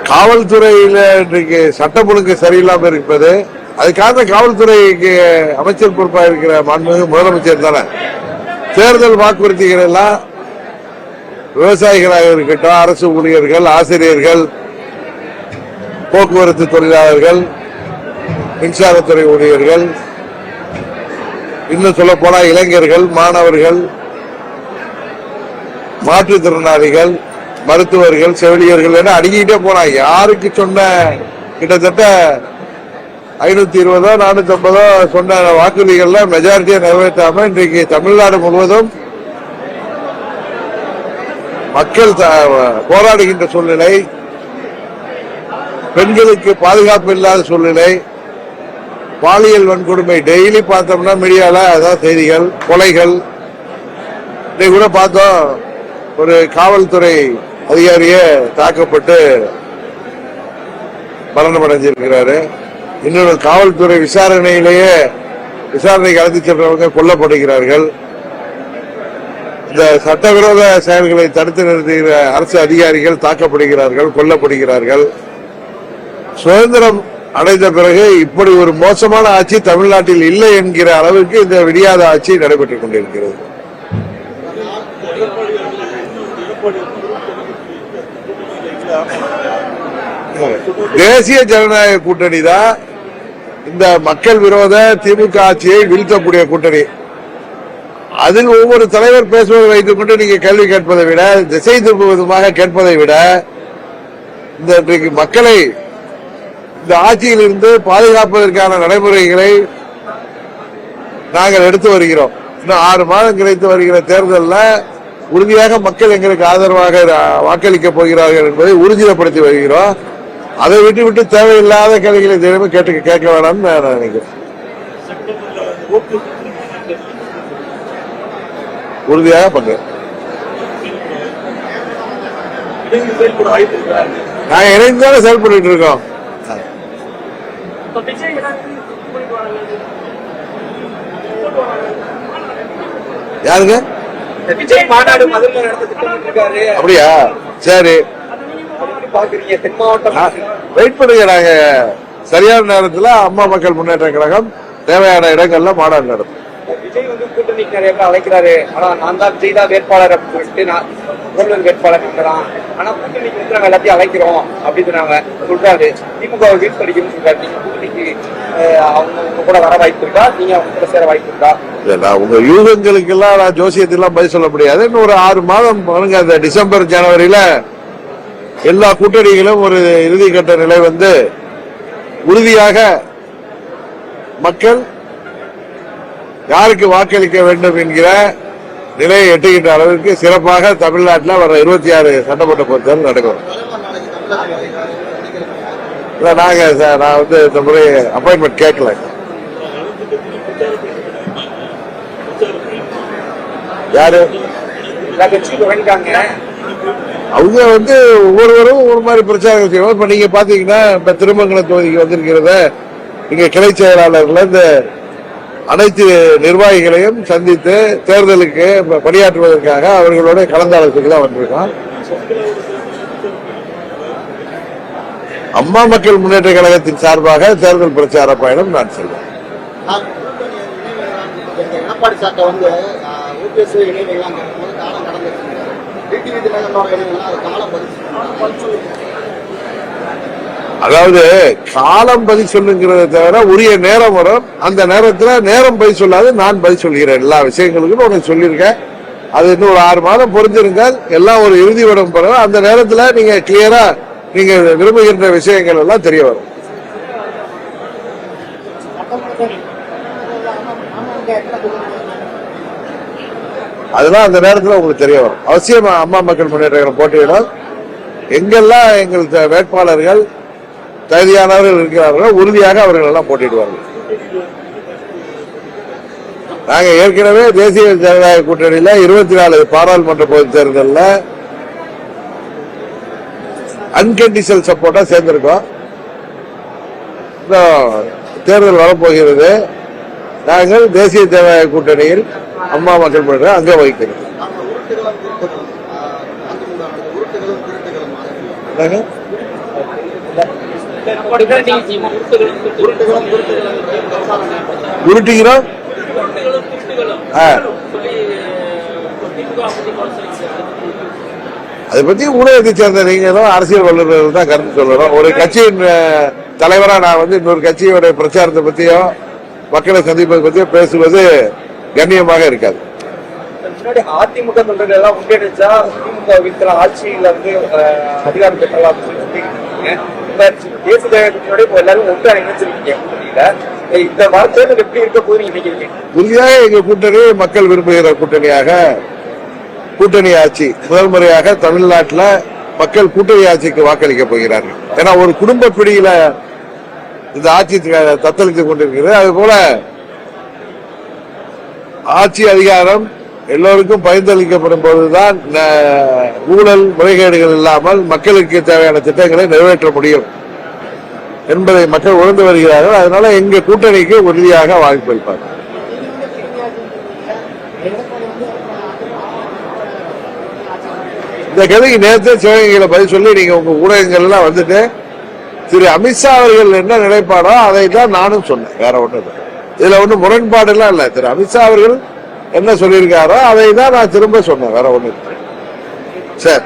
காவல்துறையில இன்றைக்கு சட்டம் ஒழுங்கு சரியில்லாம இருப்பது, அதுக்காக காவல்துறைக்கு அமைச்சர் பொறுப்பாக இருக்கிற மாண்புமிகு முதலமைச்சர் தானே தேர்தல் வாக்குறுதிகள் எல்லாம் விவசாயிகளாக இருக்கட்டும், அரசு ஊழியர்கள், ஆசிரியர்கள், போக்குவரத்து தொழிலாளர்கள், மின்சாரத்துறை ஊழியர்கள், இன்னும் சொல்ல போனா இளைஞர்கள், மாணவர்கள், மாற்றுத்திறனாளிகள், மருத்துவர்கள், செவிலியர்கள் என அடுக்கிட்டே போனாங்க. யாருக்கு சொன்ன கிட்டத்தட்ட 520 450 சொன்ன வாக்குறுதிகள்ல மெஜாரிட்டியை நிறைவேற்றாம இன்றைக்கு தமிழ்நாடு முழுவதும் மக்கள் போராடுகின்ற சூழ்நிலை, பெண்களுக்கு பாதுகாப்பு இல்லாத சூழ்நிலை, பாலியல் வன்கொடுமை டெய்லி பார்த்தோம்னா மீடியால அதான் செய்திகள், கொலைகள். இன்னைக்கு கூட பார்த்தோம், ஒரு காவல்துறை அதிகாரியே தாக்கப்பட்டு மரணம் அடைஞ்சிருக்கிறாரு. இன்னொரு காவல்துறை விசாரணைக்கு அழைத்து சென்றவங்க கொல்லப்படுகிறார்கள். இந்த சட்டவிரோத செயல்களை தடுத்து நிறுத்துகிற அரசு அதிகாரிகள் தாக்கப்படுகிறார்கள், கொல்லப்படுகிறார்கள். சுதந்திரம் அடைந்த பிறகு இப்படி ஒரு மோசமான ஆட்சி தமிழ்நாட்டில் இல்லை என்கிற அளவுக்கு இந்த விடியாத ஆட்சி நடைபெற்றுக் கொண்டிருக்கிறது. தேசிய ஜனநாயக கூட்டணி தான் இந்த மக்கள் விரோத திமுக ஆட்சியை வீழ்த்தக்கூடிய கூட்டணி. அதில் ஒவ்வொரு தலைவர் பேசுவதை வைத்துக் கொண்டு நீங்க கேள்வி கேட்பதை விட, திசை திருப்புவதுமாக கேட்பதை விட, இன்றைக்கு மக்களை இந்த ஆட்சியில் இருந்து பாதுகாப்பதற்கான நடைமுறைகளை நாங்கள் எடுத்து வருகிறோம். இன்னும் 6 மாதம் கிடைத்து வருகிற தேர்தலில் உறுதியாக மக்கள் எங்களுக்கு ஆதரவாக வாக்களிக்கப் போகிறார்கள் என்பதை உறுதிப்படுத்தி வருகிறோம். அதை விட்டு தேவையில்லாத கேள்விகளை தினமும் கேட்க வேண்டாம்னு நான் நினைக்கிறேன். உறுதியாக பங்கு நாங்க இணைந்தாலும் செயல்பட்டு இருக்கோம். யாருங்க அப்படியா? சரி, வெயிட் பண்ணுங்க. நாங்க சரியான நேரத்தில் அம்மா மக்கள் முன்னேற்ற கழகம் தேவையான இடங்கள்ல மாநாடு நடத்தும். விஜய் கூட்டணிக்கு நிறைய பேர் அழைக்கிறாரு. ஆனா நான் தான் விஜய் தான் வேட்பாளர் அப்படின்னு சொல்லிட்டு முதல்வர் வேட்பாளர் இருக்கிறான். ஆனா கூட்டணிக்கு வந்து நாங்க எல்லாத்தையும் அழைக்கிறோம் அப்படின்னு நாங்க சொல்றாரு. திமுக வீட் படிக்கணும்னு சொல்றாரு. நீங்க கூட்டணிக்கு அவங்க கூட வர வாய்ப்பு இருக்கா? நீங்க அவங்க கூட சேர வாய்ப்பு இருக்கா? நான் உங்க யூகங்களுக்கு எல்லாம் நான் ஜோசியத்தெல்லாம் பதில் சொல்ல முடியாது. இன்னும் ஒரு 6 மாதம் பாருங்க. அந்த டிசம்பர் ஜனவரியில எல்லா கூட்டணிகளும் ஒரு இறுதிக்கட்ட நிலை வந்து உறுதியாக மக்கள் யாருக்கு வாக்களிக்க வேண்டும் என்கிற நிலையை எட்டுகின்ற அளவிற்கு சிறப்பாக தமிழ்நாட்டில் வர 26 சட்டமன்ற தேர்தல் நடக்கும். நான் வந்து இந்த முறை அப்பாயின்மெண்ட் கேட்கல. யாரு அவங்க வந்து ஒவ்வொருவரும் ஒரு மாதிரி பிரச்சாரம் செய்வோம். இப்ப நீங்க பாத்தீங்கன்னா இப்ப திருமங்கலம் தொகுதிக்கு வந்திருக்கிறத இங்க கிளை செயலாளர்கள் இந்த அனைத்து நிர்வாகிகளையும் சந்தித்து தேர்தலுக்கு பணியாற்றுவதற்காக அவர்களோட கலந்தாலோசனைக்கு தான் வந்திருக்கோம். அம்மா மக்கள் முன்னேற்ற கழகத்தின் சார்பாக தேர்தல் பிரச்சார பயணம் நான் செல்வேன். அதாவது காலம் பதில் சொல்லுங்கிறத தவிர உரிய நேரம் வரும். அந்த நேரத்தில் நேரம் பதில் சொல்லாது, நான் பதில் சொல்கிறேன். எல்லா விஷயங்களுக்கும் உனக்கு சொல்லியிருக்கேன். அது இன்னும் ஒரு 6 மாதம் பொறுத்திருங்கள். எல்லாம் ஒரு இறுதி விடம் பிறகு அந்த நேரத்தில் நீங்க கிளியரா நீங்க விரும்புகின்ற விஷயங்கள் எல்லாம் தெரிய வரும். அதெல்லாம் அந்த நேரத்தில் உங்களுக்கு தெரிய வரும். அவசியமா அம்மா மக்கள் முன்னேற்ற போட்டியிடம் எங்கெல்லாம் எங்கள் வேட்பாளர்கள் தகுதியானவர்கள் இருக்கிறார்களோ உறுதியாக அவர்கள் எல்லாம் போட்டியிடுவார்கள். நாங்க ஏற்கனவே தேசிய ஜனநாயக கூட்டணியில 24 பாராளுமன்ற பொதுத் தேர்தலில் அன்கண்டிஷனல் சப்போர்ட்டா சேர்ந்திருக்கோம். தேர்தல் வரப்போகிறது. நாங்கள் தேசிய ஜனநாயக கூட்டணியில் அம்மா மக்கள் முன்னேற்ற அங்க வகிக்கிறோம். நாங்க உருட்டுகிறோம். அதை பத்தி ஊடகத்தை சேர்ந்த நீங்களும் அரசியல் வல்லுநர்கள் தான் கருத்து சொல்லணும். ஒரு கட்சியின் தலைவரா நான் இன்னொரு கட்சியோட பிரச்சாரத்தை பத்தியோ மக்களை சந்திப்பதை பத்தியோ பேசுவது கண்ணியமாக இருக்காது. முன்னாடி அதிமுக தொண்டர்கள் எல்லாம் முன்னெடுச்சா திமுக வீட்டுல ஆட்சியில அதிகாரம் பெற்றலாம் தேசிய ஜனநாயகத்தினுடைய எல்லாரும் ஒன்றா இணைச்சிருக்கீங்க. இந்த வார்த்தை எப்படி இருக்க போது நினைக்கிறீங்க? உறுதியாக எங்க கூட்டணி மக்கள் விரும்புகிற கூட்டணியாக, கூட்டணி ஆட்சி முதல் முறையாக தமிழ்நாட்டில் மக்கள் கூட்டணி ஆட்சிக்கு வாக்களிக்க போகிறார்கள். ஏன்னா ஒரு குடும்ப பிடியில இந்த ஆட்சி தத்தளித்துக் கொண்டிருக்கிறது. அது போல ஆட்சி அதிகாரம் எல்லோருக்கும் பகிர்ந்தளிக்கப்படும் போதுதான் ஊழல் முறைகேடுகள் இல்லாமல் மக்களுக்கு தேவையான திட்டங்களை நிறைவேற்ற முடியும் என்பதை மக்கள் உணர்ந்து வருகிறார்கள். அதனால எங்க கூட்டணிக்கு உறுதியாக வாய்ப்பளிப்பார்கள். இந்த கேள்விக்கு நேரத்தை சிவகங்கையில பதில் சொல்லி நீங்க உங்க ஊடகங்கள்லாம் திரு அமித்ஷா அவர்கள் என்ன நிலைப்பாடோ அதை தான் நானும் சொன்னேன். வேற ஒண்ணு இல்லை, இதுல ஒன்றும் முரண்பாடு எல்லாம் இல்லை. திரு அமித்ஷா அவர்கள் என்ன சொல்லியிருக்காரோ அதை தான் நான் திரும்ப சொன்னேன். வேற ஒண்ணு இல்லை. சரி.